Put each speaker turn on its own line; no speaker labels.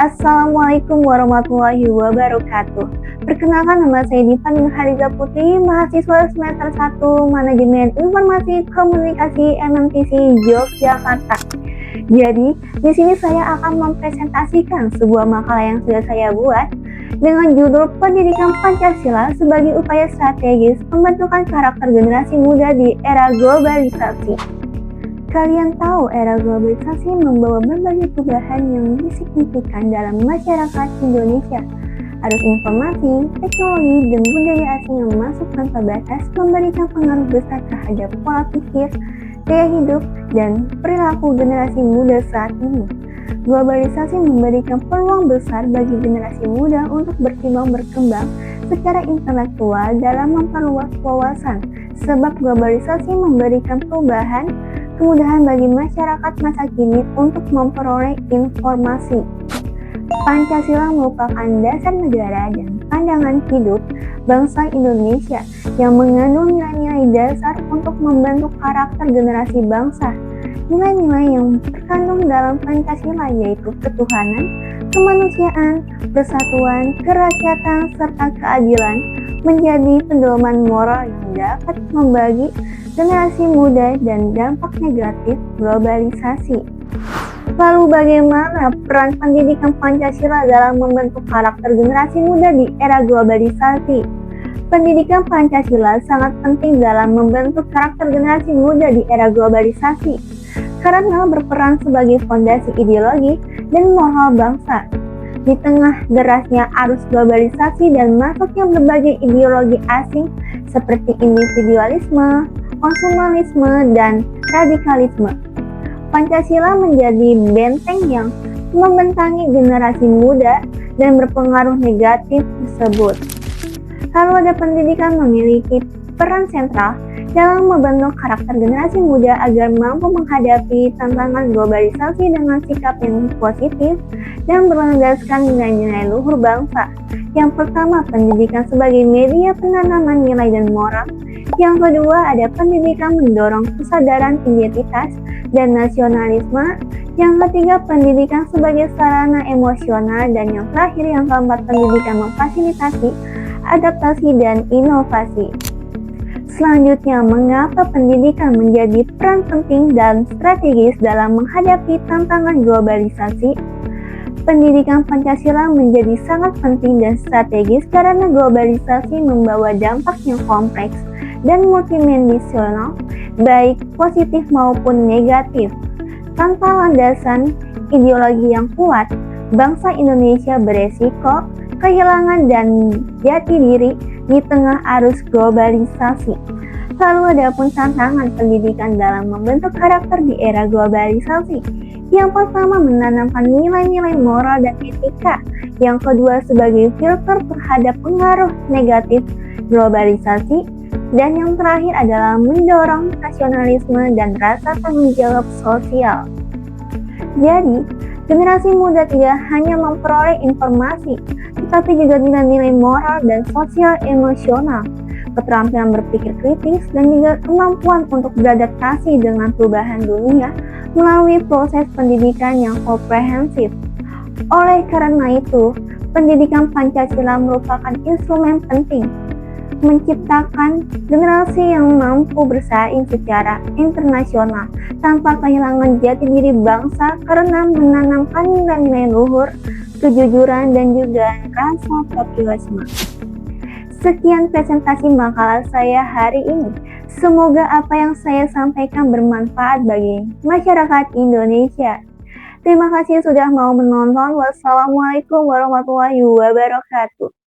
Assalamualaikum warahmatullahi wabarakatuh. Perkenalkan, nama saya Diva Nurhaliza Putri, mahasiswa semester 1 Manajemen Informasi Komunikasi MMTC Yogyakarta. Jadi, di sini saya akan mempresentasikan sebuah makalah yang sudah saya buat dengan judul Pendidikan Pancasila sebagai Upaya Strategis Pembentukan Karakter Generasi Muda di Era Globalisasi. Kalian tahu era globalisasi membawa berbagai perubahan yang signifikan dalam masyarakat Indonesia. Arus informasi, teknologi, dan budaya asing yang masuk tanpa batas memberikan pengaruh besar terhadap pola pikir, gaya hidup, dan perilaku generasi muda saat ini. Globalisasi memberikan peluang besar bagi generasi muda untuk berkembang secara intelektual dalam memperluas wawasan, sebab globalisasi memberikan kemudahan bagi masyarakat masa kini untuk memperoleh informasi. Pancasila merupakan dasar negara dan pandangan hidup bangsa Indonesia yang mengandung nilai-nilai dasar untuk membentuk karakter generasi bangsa. Nilai-nilai yang terkandung dalam Pancasila yaitu ketuhanan, kemanusiaan, persatuan, kerakyatan, serta keadilan menjadi pedoman moral yang dapat membagi generasi muda dan dampak negatif globalisasi. Lalu bagaimana peran pendidikan Pancasila dalam membentuk karakter generasi muda di era globalisasi? Pendidikan Pancasila sangat penting dalam membentuk karakter generasi muda di era globalisasi karena berperan sebagai fondasi ideologi dan moral bangsa. Di tengah derasnya arus globalisasi dan masuknya berbagai ideologi asing seperti individualisme, konsumerisme, dan radikalisme, Pancasila menjadi benteng yang membentangi generasi muda dan berpengaruh negatif tersebut. Lalu ada pendidikan memiliki peran sentral dalam membentuk karakter generasi muda agar mampu menghadapi tantangan globalisasi dengan sikap yang positif dan berlandaskan nilai-nilai luhur bangsa. Yang pertama, pendidikan sebagai media penanaman nilai dan moral. Yang kedua, ada pendidikan mendorong kesadaran identitas dan nasionalisme. Yang ketiga, pendidikan sebagai sarana emosional. Dan yang terakhir, yang keempat, pendidikan memfasilitasi adaptasi dan inovasi. Selanjutnya, mengapa pendidikan menjadi peran penting dan strategis dalam menghadapi tantangan globalisasi? Pendidikan Pancasila menjadi sangat penting dan strategis karena globalisasi membawa dampak yang kompleks dan multidimensional, baik positif maupun negatif. Tanpa landasan ideologi yang kuat, bangsa Indonesia beresiko kehilangan dan jati diri di tengah arus globalisasi. Lalu ada pun tantangan pendidikan dalam membentuk karakter di era globalisasi. Yang pertama, menanamkan nilai-nilai moral dan etika. Yang kedua, sebagai filter terhadap pengaruh negatif globalisasi. Dan yang terakhir adalah mendorong nasionalisme dan rasa tanggung jawab sosial. Jadi, generasi muda tidak hanya memperoleh informasi, tetapi juga nilai-nilai moral dan sosial emosional, keterampilan berpikir kritis, dan juga kemampuan untuk beradaptasi dengan perubahan dunia melalui proses pendidikan yang komprehensif. Oleh karena itu, pendidikan Pancasila merupakan instrumen penting menciptakan generasi yang mampu bersaing secara internasional tanpa kehilangan jati diri bangsa karena menanamkan nilai-nilai luhur, kejujuran, dan juga rasa patriotisme. Sekian presentasi makalah saya hari ini. Semoga apa yang saya sampaikan bermanfaat bagi masyarakat Indonesia. Terima kasih sudah mau menonton. Wassalamualaikum warahmatullahi wabarakatuh.